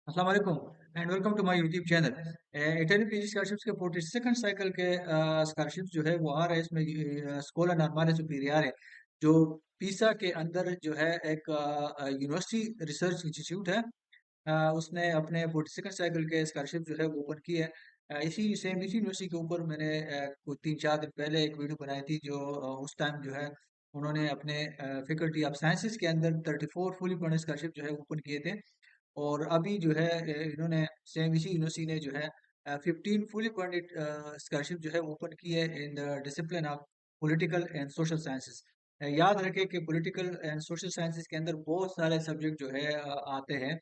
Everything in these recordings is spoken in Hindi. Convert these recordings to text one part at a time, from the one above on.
अस्सलाम वालेकुम and welcome to my YouTube channel. Italian PG scholarships के 42nd साइकिल के स्कॉलरशिप्स जो है वो आ रहा है। इसमें स्कूला नॉर्मले सुपीरियर है जो पीसा के अंदर जो है एक यूनिवर्सिटी रिसर्च इंस्टीट्यूट है। उसने अपने 42nd साइकिल के स्कॉलरशिप जो है वो ओपन की है। इसी यूनिवर्सिटी के ऊपर मैंने कुछ 3-4 दिन पहले एक वीडियो बनाई थी जो उस टाइम जो है उन्होंने अपने फैकल्टी ऑफ साइंसेज के अंदर 34 फुली फंडेड स्कॉलरशिप जो है ओपन किए थे। और अभी जो है इन्होंने सेम इसी यूनिवर्सिटी ने जो है 15 फुली फंडेड स्कॉलरशिप जो है ओपन की है in the discipline of political and social sciences. याद रखें कि पॉलिटिकल एंड सोशल साइंसेस के अंदर बहुत सारे सब्जेक्ट जो है आते हैं।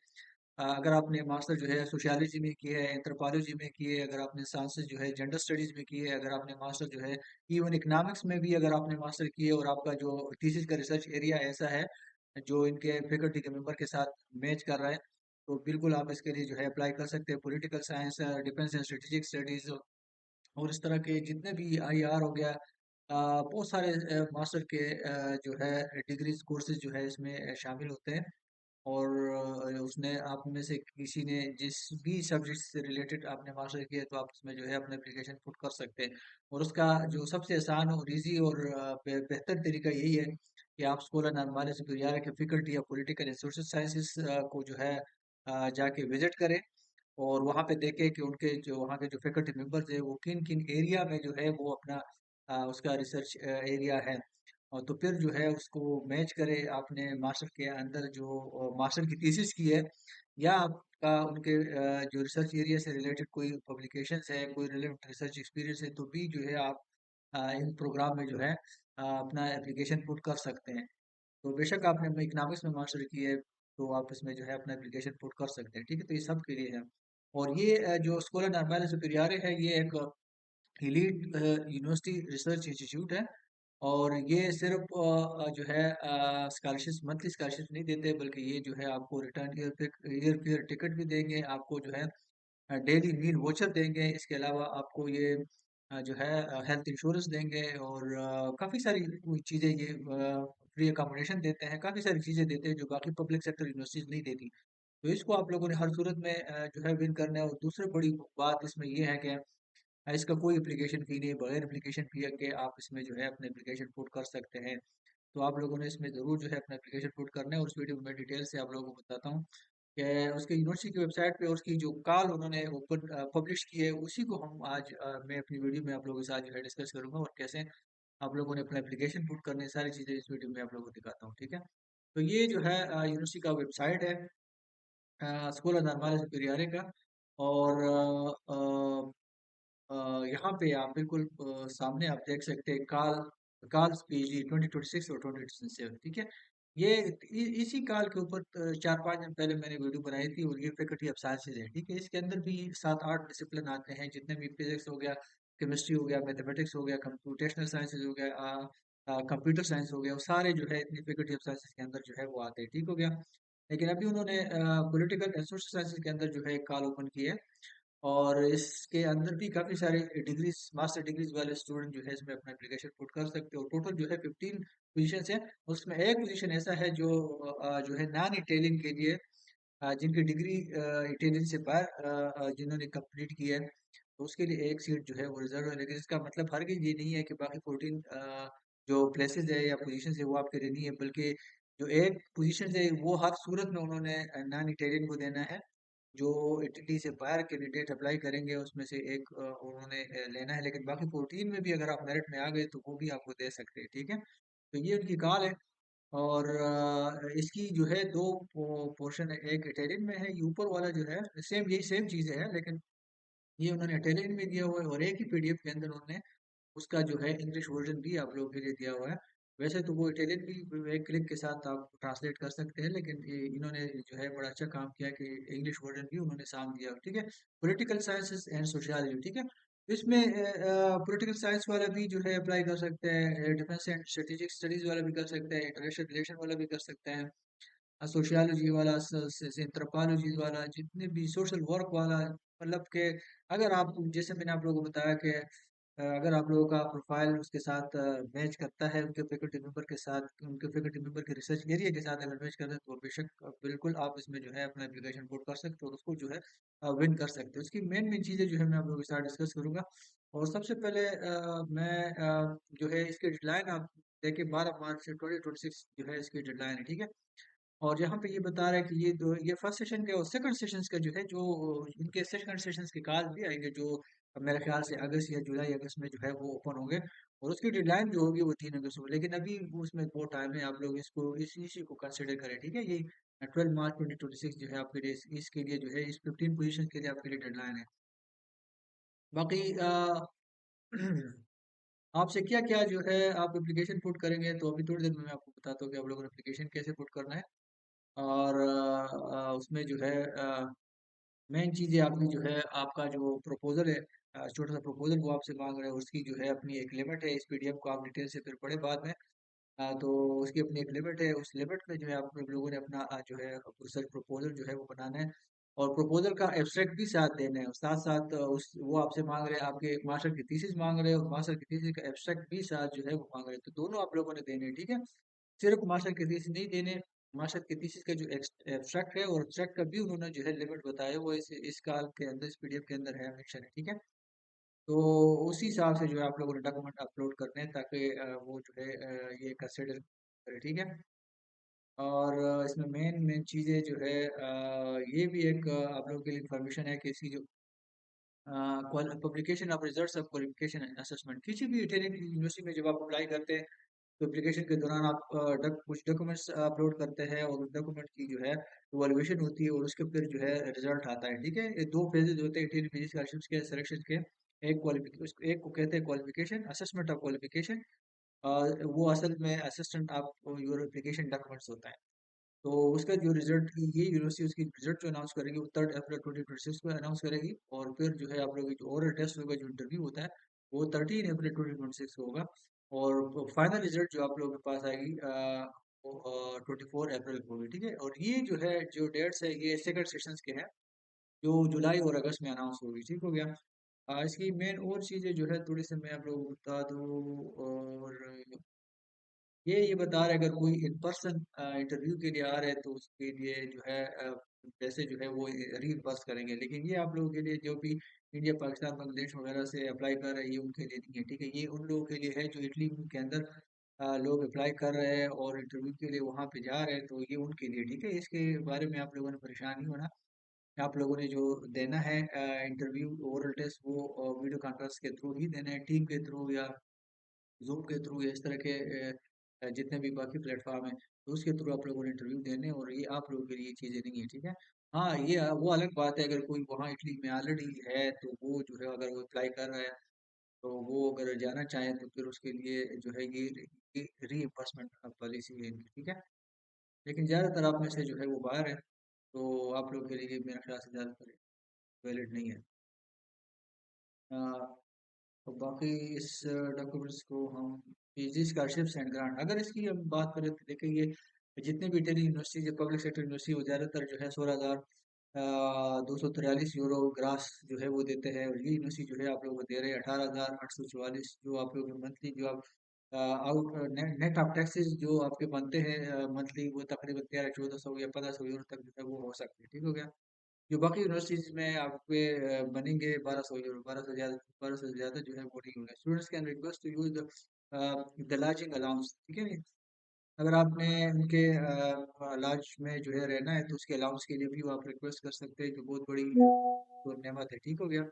अगर आपने मास्टर जो है सोशियोलॉजी में की है, एंथ्रोपोलॉजी में की है, अगर आपने साइंसेस जो है जेंडर स्टडीज में की है, अगर आपने मास्टर जो है इवन इकोनॉमिक्स में भी अगर आपने मास्टर की है और आपका जो थीसिस का रिसर्च एरिया ऐसा है जो इनके फैकल्टी के मेंबर के साथ मैच कर रहा है, तो बिल्कुल आप इसके लिए जो है अप्लाई कर सकते हैं। Political science, defence and strategic studies और इस तरह के जितने भी आईआर हो गया, बहुत सारे मास्टर के जो है डिग्रीज कोर्सेज जो है इसमें शामिल होते हैं। और उसने आप में से किसी ने जिस भी सब्जेक्ट से रिलेटेड आपने मास्टर किया तो आप उसमें जो है अपना एप्लीकेशन पुट कर सकते हैं। और उसका जो सबसे आसान और इजी और बेहतर तरीका यही है कि आप स्कूल नॉर्मले सुपीरियर के फैकल्टी या पॉलिटिकल एंड सोशल साइंसेस को जो है जाके विजिट करें और वहाँ पे देखें कि उनके जो वहाँ के जो फैकल्टी मेंबर्स है वो किन किन एरिया में जो है वो अपना उसका रिसर्च एरिया है। और तो फिर जो है उसको मैच करें आपने मास्टर के अंदर जो मास्टर की थीसिस की है या आपका उनके जो रिसर्च एरिया से रिलेटेड कोई पब्लिकेशंस है, कोई रिलेवेंट रिसर्च एक्सपीरियंस है, तो भी जो है आप इन प्रोग्राम में जो है अपना एप्लीकेशन पुट कर सकते हैं। तो बेशक आपने इकोनॉमिक्स में मास्टर की है तो आप इसमें जो है अपना एप्लीकेशन पुट कर सकते हैं। ठीक है, तो ये सब के लिए है। और ये जो स्कूला नॉर्मले सुपीरियरे है ये एक एलीट यूनिवर्सिटी रिसर्च इंस्टीट्यूट है। और ये सिर्फ जो है स्कॉलरशिप मंथली स्कॉलरशिप नहीं देते बल्कि ये जो है आपको रिटर्न ईयर फेयर टिकट भी देंगे, आपको जो है डेली मील वोचर देंगे। इसके अलावा आपको ये जो है हेल्थ इंश्योरेंस देंगे और काफ़ी सारी चीज़ें ये फ्री अकोमोडेशन देते हैं, काफ़ी सारी चीज़ें देते हैं जो बाकी पब्लिक सेक्टर यूनिवर्सिटीज नहीं देती। तो इसको आप लोगों ने हर सूरत में जो है विन करना है। और दूसरी बड़ी बात इसमें ये है कि इसका कोई एप्लीकेशन फ़ी नहीं, बगैर एप्लीकेशन फ़ी के आप इसमें जो है अपने एप्लीकेशन पुट कर सकते हैं। तो आप लोगों ने इसमें ज़रूर जो है अपना एप्लीकेशन पुट करना है और उस वीडियो में मैं डिटेल से आप लोगों को बताता हूँ कि उसके यूनिवर्सिटी की वेबसाइट पे और उसकी जो कॉल उन्होंने ओपन पब्लिश की है उसी को हम आज मैं अपनी वीडियो में आप लोगों के साथ जो है डिस्कस करूंगा और कैसे आप लोगों ने अपना एप्लीकेशन पुट करने सारी चीज़ें इस वीडियो में आप लोगों को दिखाता हूँ। ठीक है, तो ये जो है यूनिवर्सिटी का वेबसाइट है स्कूल नॉर्मले सुपीरियरे का। और यहाँ पे आप बिल्कुल सामने आप देख सकते हैं काल काल्स पीजी 2026 और 2027। ठीक है, ये इसी काल के ऊपर 4-5 दिन पहले मैंने वीडियो बनाई थी और ये फैकल्टी ऑफ साइंसेज है। ठीक है, इसके अंदर भी 7-8 डिसिप्लिन आते हैं जितने भी फिजिक्स हो गया, केमिस्ट्री हो गया, मैथमेटिक्स हो गया, कंप्यूटेशनल साइंसेज हो गया, कंप्यूटर साइंस हो गया, वो सारे जो है इतनी फैकल्टी ऑफ साइंसेज के अंदर जो है वो आते हैं। ठीक हो गया, लेकिन अभी उन्होंने पॉलिटिकल एंड सोशल साइंसेज के अंदर जो है एक कॉल ओपन की है और इसके अंदर भी काफ़ी सारे डिग्रीज मास्टर डिग्रीज वाले स्टूडेंट जो है इसमें अपना एप्लीकेशन पुट कर सकते हो। टोटल जो है 15 पोजीशन है, उसमें एक पोजीशन ऐसा है जो जो है नॉन इटालियन के लिए, जिनकी डिग्री इटालियन से बाहर जिन्होंने कंप्लीट की है तो उसके लिए एक सीट जो है वो रिजर्व है। लेकिन इसका मतलब हरगिज ये नहीं है कि बाकी 14 जो प्लेसेस है या पोजीशन है वो आपके लिए नहीं है, बल्कि जो एक पोजीशन है वो हर सूरत में उन्होंने नॉन इटालियन को देना है। जो इटली से बाहर कैंडिडेट अप्लाई करेंगे उसमें से एक उन्होंने लेना है। लेकिन बाकी 14 में भी अगर आप मेरिट में आ गए तो वो भी आपको दे सकते हैं। ठीक है, तो ये उनकी कॉल है। और इसकी जो है दो पोर्शन है, एक इटालियन में है, ये ऊपर वाला जो है सेम यही सेम चीज़ें है लेकिन ये उन्होंने इटालियन में दिया हुआ है और एक ही पीडीएफ के अंदर उन्होंने उसका जो है इंग्लिश वर्जन भी आप लोगों के लिए दिया हुआ है। वैसे तो वो इटालियन भी एक क्लिक के साथ आप ट्रांसलेट कर सकते हैं, लेकिन इन्होंने जो है बड़ा अच्छा काम किया कि इंग्लिश वर्जन भी उन्होंने साथ दिया। ठीक है, पॉलिटिकल साइंसेस एंड सोशियोलॉजी। ठीक है, तो इसमें पॉलिटिकल साइंस वाला भी जो है अप्लाई कर सकते हैं, डिफेंस एंड स्ट्रेटेजिक स्टडीज वाला भी कर सकते हैं, इंटरनेशनल रिलेशन वाला भी कर सकते हैं, सोशियोलॉजी वाला, एंथ्रोपोलॉजी वाला, जितने भी सोशल वर्क वाला, मतलब के अगर आप जैसे मैंने आप लोगों को बताया कि अगर आप लोगों का प्रोफाइल उसके साथ मैच करता है, उनके फैकल्टी मेंबर के साथ, उनके फैकल्टी मेंबर के रिसर्च एरिया के साथ अगर मैच करता है, तो बेशक बिल्कुल आप इसमें जो है अपना एप्लीकेशन पुट कर सकते हो और उसको जो है विन कर सकते हो। इसकी मेन मेन चीज़ें जो है मैं आप लोगों के साथ डिस्कस करूंगा। और सबसे पहले मैं जो है इसकी डेडलाइन आप देखिए 12 मार्च 2026 जो है इसकी डेडलाइन है, ठीक है। और यहाँ पे ये बता रहा है कि ये फर्स्ट सेशन के और सेकंड सेशंस का जो है जो इनके सेकंड सेशंस के काल भी आएंगे, जो मेरे ख्याल से अगस्त या जुलाई अगस्त में जो है वो ओपन होंगे। और उसकी डेडलाइन जो होगी वो 3 अगस्त होगी, लेकिन अभी उसमें बहुत टाइम है, आप लोग इसको इस इश्यू को कंसिडर करें, ठीक है। ये 12 मार्च 2026 जो है आपके लिए इसके लिए जो है इस 15 पोजीशन के लिए आपके लिए डेडलाइन है। बाकी आपसे क्या क्या जो है आप एप्लीकेशन पुट करेंगे, तो अभी थोड़ी देर में मैं आपको बताता हूँ कि आप लोगों ने एप्लीकेशन कैसे पुट करना है। और उसमें जो है मेन चीज़ है आपकी जो है आपका जो प्रपोजल है, छोटा सा प्रपोजल वो आपसे मांग रहे हैं, उसकी जो है अपनी एक लिमिट है। इस पीडीएफ को आप डिटेल से फिर पढ़े बाद में। तो उसकी अपनी एक लिमिट है, उस लिमिट में जो है आप लोगों ने अपना जो है रिसर्च प्रपोजल जो है वो बनाना है। और प्रपोजल का एब्स्ट्रैक्ट भी साथ देना है, और साथ साथ उस वो आपसे मांग रहे हैं, आपके मास्टर की थीसिस मांग रहे हैं, और मास्टर की थीसिस का एब्स्ट्रैक्ट भी साथ जो है वो मांग रहे हैं। तो दोनों आप लोगों ने देने हैं, ठीक है। सिर्फ मास्टर की थीसिस नहीं देने, मास्टर की थीसिस का जो एब्स्ट्रैक्ट है और एब्स्ट्रैक्ट का भी उन्होंने जो है लिमिट बताया, वो इस काल के अंदर इस पीडीएफ के अंदर है, मेंशन है, ठीक है। तो उसी हिसाब से जो है आप लोगों ने डॉक्यूमेंट अपलोड करने हैं, ताकि वो जो है ये कंसिडर करे, ठीक है। और इसमें मेन मेन चीज़ें जो है ये भी एक आप लोगों के लिए इंफॉर्मेशन है कि इसकी जो publication of results of qualification assessment, किसी भी ट्रेनिंग यूनिवर्सिटी में जब आप अप्लाई करते हैं, तो एप्लीकेशन के दौरान आप कुछ डॉक्यूमेंट्स अपलोड करते हैं, और उस डॉक्यूमेंट की जो है वैल्यूएशन होती है, और उसके फिर जो है रिजल्ट आता है, ठीक है। ये दो फेजेज होते हैं इंटरव्यू फिजिक्स स्कॉलरशिप्स के सिलेक्शन के। एक क्वालिफिकेशन, एक को कहते हैं क्वालिफिकेशन असेसमेंट ऑफ क्वालिफिकेशन, वो असल में assistant of your application documents होता है। तो उसका जो रिजल्ट, ये यूनिवर्सिटी उसकी रिजल्ट जो अनाउंस करेगी वो 3 अप्रैल 2026 को अनाउंस करेगी। और फिर जो है आप लोग जो ओरल टेस्ट होगा, जो इंटरव्यू होता है, वो 13 अप्रैल 2026 को होगा। और फाइनल रिजल्ट जो आप लोगों के पास आएगी वो 24 अप्रैल को होगी, ठीक है। और ये जो है जो डेट्स है ये सेकंड सेशंस के हैं, जो जुलाई और अगस्त में अनाउंस होगी, ठीक हो गया। इसकी मेन और चीज़ें जो है थोड़ी सी मैं आप लोगों को बता दूँ। और ये बता रहे हैं, अगर कोई इन पर्सन इंटरव्यू के लिए आ रहे हैं, तो उसके लिए जो है पैसे जो है वो रीइंबर्स करेंगे। लेकिन ये आप लोगों के लिए जो भी इंडिया पाकिस्तान बांग्लादेश वगैरह से अप्लाई कर रहे हैं, ये उनके लिए नहीं है, ठीक है। ये उन लोगों के लिए है जो इटली के अंदर लोग अप्लाई कर रहे हैं और इंटरव्यू के लिए वहाँ पे जा रहे हैं, तो ये उनके लिए, ठीक है। इसके बारे में आप लोगों ने परेशान नहीं होना। आप लोगों ने जो देना है इंटरव्यू ओरल टेस्ट, वो वीडियो कॉन्फ्रेंस के थ्रू ही देना है, टीम के थ्रू या जूम के थ्रू, या इस तरह के जितने भी बाकी प्लेटफॉर्म हैं, तो उसके थ्रू आप लोगों ने इंटरव्यू देने हैं। और ये आप लोगों के लिए ये चीज़ें नहीं है, ठीक है। हाँ, ये वो अलग बात है, अगर कोई वहाँ इटली में ऑलरेडी है, तो वो जो है अगर वो अप्लाई कर रहा है, तो वो अगर जाना चाहें, तो फिर उसके लिए जो है ये रीइंबर्समेंट पॉलिसी है इनकी, ठीक है। लेकिन ज़्यादातर आप में से जो है वो बाहर है, तो आप लोगों के लिए मेरा ख्याल से ज़्यादातर वैलिड नहीं है। अ, तो बाकी इस डॉक्यूमेंट्स को हम पीजी स्कॉलरशिप्स एंड ग्रांट, अगर इसकी हम बात करें, तो देखिए ये जितने भी टेली यूनिवर्सिटी जो पब्लिक सेक्टर यूनिवर्सिटी, वो ज़्यादातर जो है 16,243 यूरो ग्रास जो है वो देते हैं। और ये यूनिवर्सिटी जो है आप लोगों को दे रहे हैं 18,844, जो आप लोगों को मंथली जो आप आउट नेट ऑफ टैक्सेस जो आपके बनते हैं मंथली, वो तकरीबन 1300 1400 या 1500 यूरो तक जो है वो हो सकते हैं, ठीक हो गया। जो बाकी यूनिवर्सिटीज में आपके बनेंगे 1200 यूरो, 1200 से ज़्यादा जो है वो नहीं होंगे। Students can request to use the lodging allowance, ठीक है नहीं। अगर आपने उनके लॉज में जो है रहना है, तो उसके अलाउंस के लिए भी वो आप रिक्वेस्ट कर सकते हैं, जो बहुत बड़ी तो नेमत है, ठीक हो गया।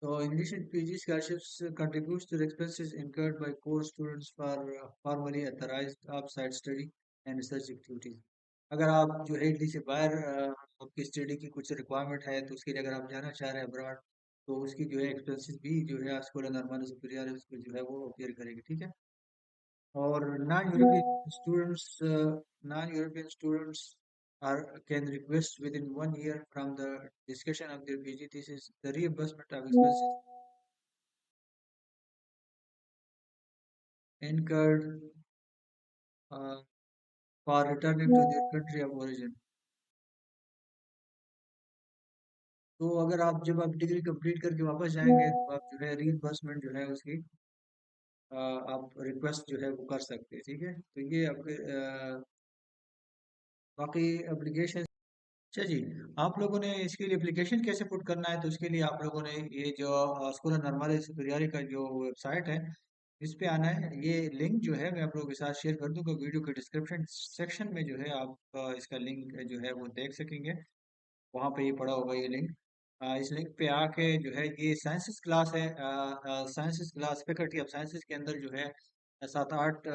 तो English and PG scholarships contributes to the expenses incurred by core students for formally authorized outside study and research activities। अगर आप जो है इटली से बाहर आपकी स्टडी की कुछ रिक्वायरमेंट है, तो उसके लिए अगर आप जाना चाह रहे हैं अब्रॉड, तो उसकी जो है एक्सपेंसेस भी जो है स्कूल नॉर्मल सुपीरियर है उसको जो है वो अपेयर करेगी, ठीक है। और non European students are can request within 1 year from the discussion of their PG thesis the reimbursement of expenses incurred for returning to their country of origin। तो अगर आप जब आप डिग्री कंप्लीट करके वापस जाएंगे तो आप जो है रीइंबर्समेंट जो है उसकी आप रिक्वेस्ट जो है वो कर सकते हैं, ठीक है। तो ये आपके बाकी एप्लीकेशन। अच्छा जी, आप लोगों ने इसके लिए एप्लीकेशन कैसे पुट करना है, तो उसके लिए आप लोगों ने ये जो स्कूल नॉर्मल सुपरियारी का जो वेबसाइट है, इस पे आना है। ये लिंक जो है मैं आप लोगों के साथ शेयर कर दूंगा वीडियो के डिस्क्रिप्शन सेक्शन में, जो है आप इसका लिंक जो है वो देख सकेंगे। वहाँ पे ये पड़ा होगा ये लिंक। इस लिंक पे आके जो है ये साइंसेस क्लास है, sciences class faculty of sciences के अंदर जो है 7-8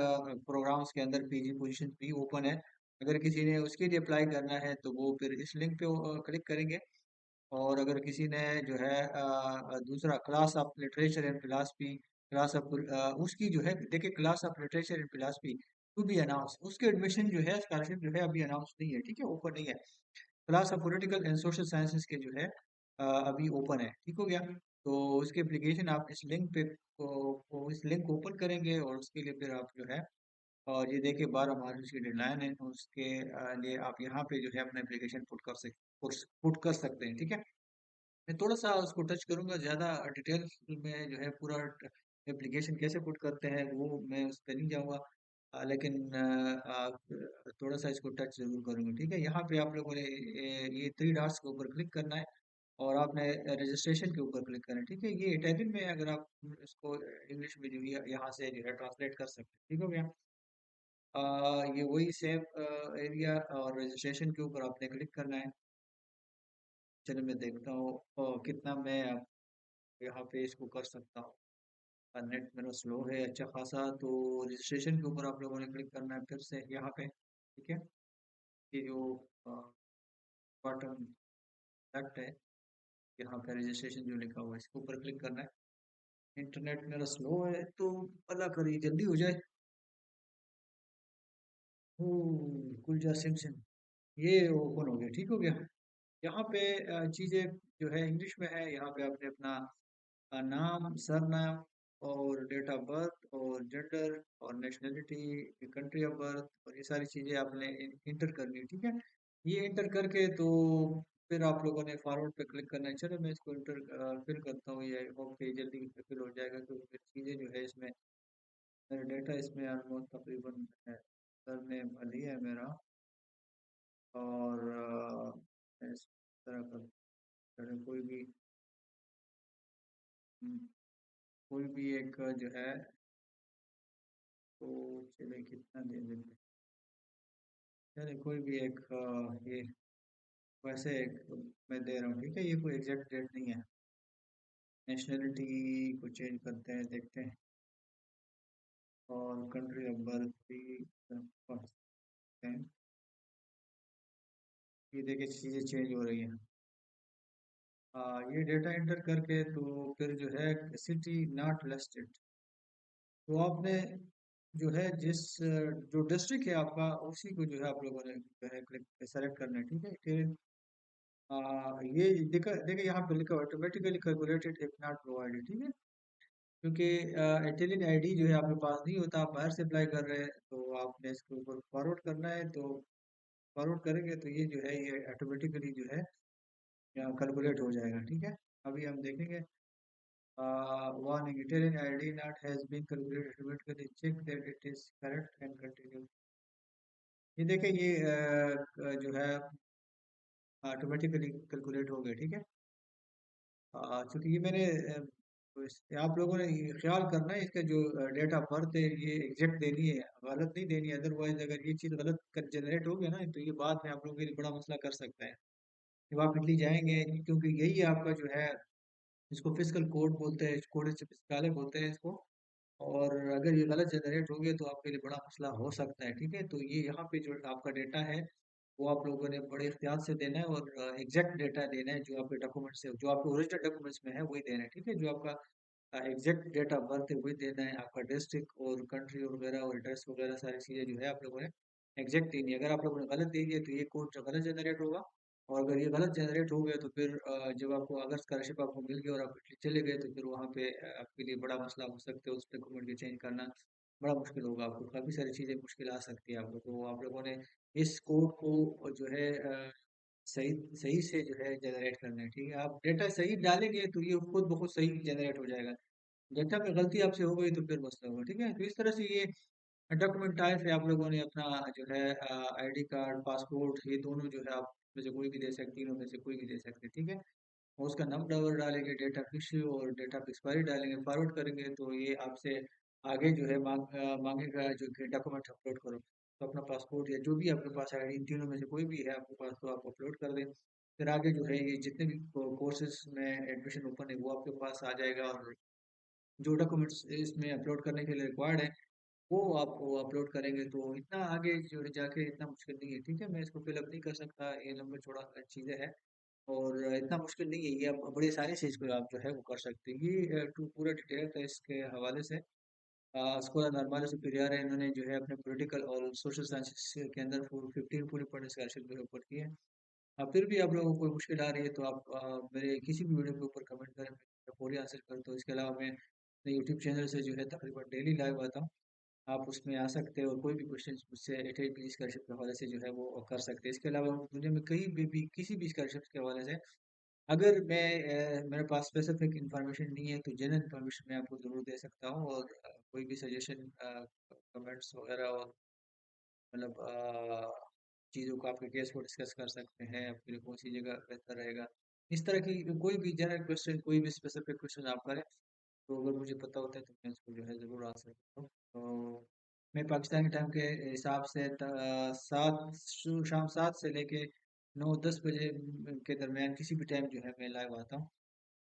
प्रोग्राम्स के अंदर पीजी पोजीशन भी ओपन है। अगर किसी ने उसके लिए अप्लाई करना है तो वो फिर इस लिंक पे क्लिक करेंगे। और अगर किसी ने जो है दूसरा class of literature and philosophy, class of उसकी जो है देखिए class of literature and philosophy to be announce, उसके एडमिशन जो है स्कॉलरशिप जो है अभी अनाउंस नहीं है, ठीक है, ओपन नहीं है। Class of political and social sciences के जो है अभी ओपन है, ठीक हो गया। तो उसके एप्लीकेशन आप इस लिंक पे इस लिंक को ओपन करेंगे और उसके लिए फिर आप जो है, और ये देखिए 12 मार्च की डेडलाइन है, उसके लिए आप यहाँ पे जो है अपना एप्लीकेशन पुट कर सकते हैं, ठीक है। मैं थोड़ा सा उसको टच करूंगा, ज़्यादा डिटेल में जो है पूरा एप्लीकेशन कैसे पुट करते हैं वो मैं उस पर नहीं जाऊँगा। लेकिन थोड़ा सा इसको टच जरूर करूंगा, ठीक है। यहाँ पे आप लोगों ने ये 3 डॉट्स के ऊपर क्लिक करना है और आपने रजिस्ट्रेशन के ऊपर क्लिक करना है, ठीक है। ये इटालियन में है, अगर आप इसको इंग्लिश में जो है यहाँ से जो है ट्रांसलेट कर सकते हैं, ठीक हो गया। ये वही सेम एरिया और रजिस्ट्रेशन के ऊपर आपने क्लिक करना है। चलो मैं देखता हूँ कितना मैं आप यहाँ पे इसको कर सकता हूँ। नेट मेरा स्लो है अच्छा खासा, तो रजिस्ट्रेशन के ऊपर आप लोगों ने क्लिक करना है फिर से यहाँ पे, ठीक है। ये जो बटन लेफ्ट है, यहाँ पे रजिस्ट्रेशन जो लिखा हुआ है इसके ऊपर क्लिक करना है। इंटरनेट मेरा स्लो है तो अल्लाह करे जल्दी हो जाए। ओ कुलजा सिम सिम, ये ओपन हो गया, ठीक हो गया। यहाँ पे चीज़ें जो है इंग्लिश में है। यहाँ पे आपने अपना नाम, सरनाम और डेट ऑफ बर्थ और जेंडर और नेशनलिटी, कंट्री ऑफ बर्थ और ये सारी चीज़ें आपने इंटर करनी है, ठीक है। ये इंटर करके तो फिर आप लोगों ने फॉरवर्ड पे क्लिक करना है। चलो मैं इसको इंटर फिल करता हूँ, ये होप के जल्दी फिल हो जाएगा, क्योंकि चीज़ें जो है इसमें मेरा डेटा इसमें ऑलमोस्ट तकरीबन है। सरनेम अली है मेरा, और इस तरह का कोई भी हम्म, कोई भी एक जो है, तो चले कितना दे देते हैं। चले कोई भी एक ये वैसे एक मैं दे रहा हूँ, ठीक है। ये कोई एग्जैक्ट डेट नहीं है। नेशनलिटी को चेंज करते हैं, देखते हैं। और कंट्री ऑफ बर्थ भी करते हैं। ये देखिए चीज़ें चेंज हो रही हैं। ये डेटा एंटर करके तो फिर जो है सिटी नॉट लिस्टेड, तो आपने जो है जिस जो डिस्ट्रिक्ट है आपका उसी को जो है आप लोगों ने जो है क्लिक सेलेक्ट करना है, ठीक है। फिर ये देखा देखिए यहाँ पे लिखा automatically calculated if not provided, ठीक है। क्योंकि इटालियन आईडी जो है आपके पास नहीं होता, आप बाहर से अप्लाई कर रहे हैं, तो आपने इसके ऊपर फॉरवर्ड करना है। तो फॉरवर्ड करेंगे तो ये जो है ये ऑटोमेटिकली जो है कैलकुलेट हो जाएगा, ठीक है। अभी हम देखेंगे warning Italian ID not has been calculated automatically, check that it is correct and continue। ये देखें ये जो है ऑटोमेटिकली कैलकुलेट हो गया, ठीक है। चूंकि ये मैंने तो आप लोगों ने ये ख्याल करना है इसका जो डेट ऑफ बर्थ है ये एग्जैक्ट देनी है, गलत नहीं देनी है। अदरवाइज अगर ये चीज़ गलत जनरेट हो गया ना तो ये बाद में आप लोगों के लिए बड़ा मसला कर सकता है। जब आप इटली जाएंगे, क्योंकि यही आपका जो है, इसको फिजिकल कोड बोलते हैं, कोड फिस्काले बोलते हैं इसको। और अगर ये गलत जनरेट हो गया तो आपके लिए बड़ा मसला हो सकता है, ठीक है। तो ये यहाँ पे जो आपका डेटा है वो आप लोगों ने बड़े एहतियात से देना है और एग्जैक्ट डेटा देना है, जो आपके डॉक्यूमेंट्स है, जो आपके ओरिजिनल डॉक्यूमेंट्स में है वही देना है, ठीक है। जो आपका एग्जैक्ट डेट ऑफ बर्थ है वही देना है, आपका डिस्ट्रिक्ट और कंट्री वगैरह और एड्रेस वगैरह सारी चीज़ें जो है आप लोगों ने एग्जैक्ट देनी है। अगर आप लोगों ने गलत दे दिया तो ये कोड गलत जनरेट होगा। और अगर ये गलत जनरेट हो गया तो फिर जब आपको अगर स्कॉलरशिप आपको मिल गई और आप इटली चले गए तो फिर वहाँ पे आपके लिए बड़ा मसला हो सकता है, उस डॉक्यूमेंट के चेंज करना बड़ा मुश्किल होगा, आपको काफ़ी सारी चीज़ें मुश्किल आ सकती है आपको। तो आप लोगों ने इस कोड को जो है सही सही से जो है जनरेट करना है, ठीक है। आप डेटा सही डालेंगे तो ये खुद ब खुद सही जनरेट हो जाएगा। डेटा में गलती आपसे हो गई तो फिर मसला होगा, ठीक है। तो इस तरह से ये डॉक्यूमेंट टाइप है, आप लोगों ने अपना जो है आईडी कार्ड, पासपोर्ट, ये दोनों जो है आप में से कोई भी दे सकते, तीनों में से कोई भी दे सकते, ठीक है। और उसका नंबर डालेंगे, डेट ऑफ इश्यू और डेट ऑफ एक्सपायरी डालेंगे, फॉरवर्ड करेंगे तो ये आपसे आगे जो है मांगेगा जो कि डॉक्यूमेंट अपलोड करो। तो अपना पासपोर्ट या जो भी आपके पास आईडी, इन तीनों में से कोई भी है आपके पास तो आप अपलोड कर दें। फिर आगे जो है ये जितने भी कोर्सेज में एडमिशन ओपन है वो आपके पास आ जाएगा, और जो डॉक्यूमेंट्स इसमें अपलोड करने के लिए रिक्वायर्ड है वो आप वो अपलोड करेंगे तो इतना आगे जो है जाके इतना मुश्किल नहीं है, ठीक है। मैं इसको फिलअप नहीं कर सकता, ये लंबा चौड़ा चीज़ें हैं और इतना मुश्किल नहीं है ये, आप बड़ी आसानी से इसको आप जो है वो कर सकते हैं। ये पूरा डिटेल है इसके हवाले से। स्कूल नॉर्मल सुपीरियर है, इन्होंने जो है अपने पॉलिटिकल और सोशल साइंसेस के अंदर 15 पूरी पढ़ने स्कॉलरशिप जो है ऊपर की है। फिर भी आप लोगों को कोई मुश्किल आ रही है तो आप मेरे किसी भी वीडियो के ऊपर कमेंट करें, मैं पूरी आंसर करता हूँ। इसके अलावा मैं अपने यूट्यूब चैनल से जो है तकरीबन डेली लाइव आता हूँ, आप उसमें आ सकते हो और कोई भी क्वेश्चन मुझसे एट प्लीज स्कॉलरशिप के हवाले से जो है वो कर सकते हैं। इसके अलावा दुनिया में कहीं भी किसी भी स्कॉलरशिप के हवाले से अगर मेरे पास स्पेसिफिक इंफॉर्मेशन नहीं है तो जनरल इंफॉर्मेशन मैं आपको ज़रूर दे सकता हूँ, और कोई भी सजेशन, कमेंट्स वगैरह और मतलब चीज़ों को आपके केस को डिस्कस कर सकते हैं, फिर कौन सी जगह बेहतर रहेगा। इस तरह की कोई भी जनरल क्वेश्चन, कोई भी स्पेसिफिक क्वेश्चन आप करें तो अगर मुझे पता होता है तो मैं इसको जो है ज़रूर आंसर करता हूँ। तो मैं पाकिस्तानी टाइम के हिसाब से शाम 7 से लेके 9-10 बजे के दरमियान किसी भी टाइम जो है मैं लाइव आता हूँ,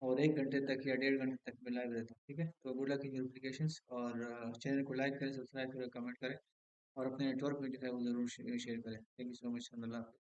और 1 घंटे तक या 1.5 घंटे तक मैं लाइव रहता हूँ, ठीक है। तो good luck in your applications, और चैनल को लाइक करें, सब्सक्राइब करें, कमेंट करें और अपने नेटवर्क में जो है वो ज़रूर शेयर करें। Thank you so much. अल्लाह हाफ़िज़।